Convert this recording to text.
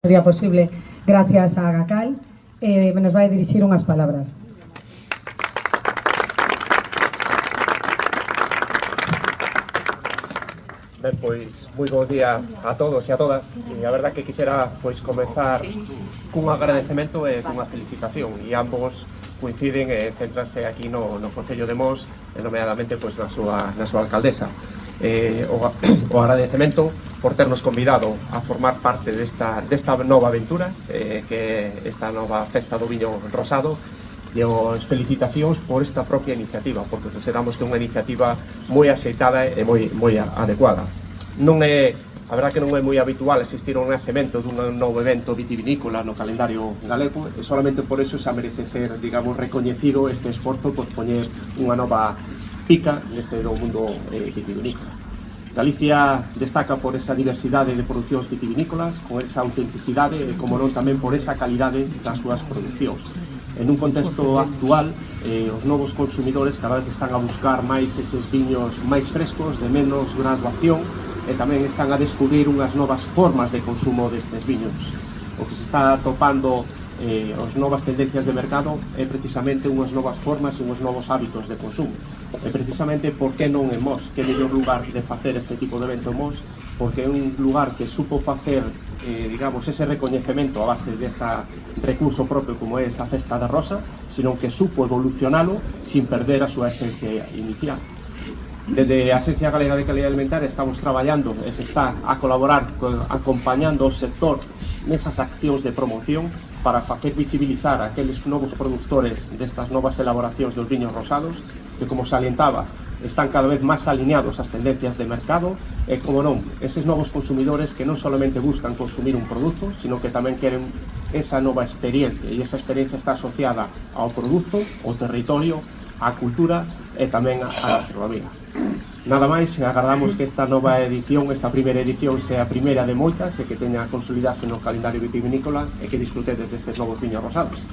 Sería posible gracias a Gacal, nos vai dirixir unhas palabras. Ben, pois, moi bo día a todos e a todas. E a verdad que quixera pois comezar cun agradecemento e cunha felicitación, e ambos coinciden en centrarse aquí no Concello de Mos, e nomeadamente pois na súa alcaldesa. O agradecemento por ternos convidado a formar parte desta nova aventura, que é esta nova festa do viño rosado, e as felicitacións por esta propia iniciativa, porque consideramos que é unha iniciativa moi axeitada e moi adecuada. A verdad que non é moi habitual existir un nacemento dun novo evento vitivinícola no calendario galego, e solamente por eso xa merece ser, digamos, recoñecido este esforzo por poñer unha nova pica neste novo mundo vitivinícola. Galicia destaca por esa diversidade de producións vitivinícolas, con esa autenticidade e, como non, tamén por esa calidade das súas producións. En un contexto actual, os novos consumidores cada vez están a buscar máis eses viños máis frescos, de menos graduación, e tamén están a descubrir unhas novas formas de consumo destes viños. O que se está atopando as novas tendencias de mercado é precisamente unhas novas formas e unhos novos hábitos de consumo. E precisamente, por que non en Mos? Que mellor lugar de facer este tipo de evento en Mos? Porque é un lugar que supo facer, digamos, ese recoñecemento a base desa recurso propio como é esa festa da rosa, sino que supo evolucionalo sin perder a súa esencia inicial. Desde a Axencia Galega de Calidade Alimentaria estamos traballando e se está a colaborar acompañando o sector nesas accións de promoción para facer visibilizar a aqueles novos produtores destas novas elaboracións dos viños rosados, que, como salientaba, están cada vez máis alineados ás tendencias de mercado e, como non, eses novos consumidores que non solamente buscan consumir un produto, sino que tamén queren esa nova experiencia, e esa experiencia está asociada ao produto, ao territorio, á cultura e tamén á gastronomía. Nada máis, agardamos que esta nova edición, esta primeira edición, sea a primeira de moitas e que teña a consolidarse no calendario vitivinícola e que disfrutedes destes novos viños rosados.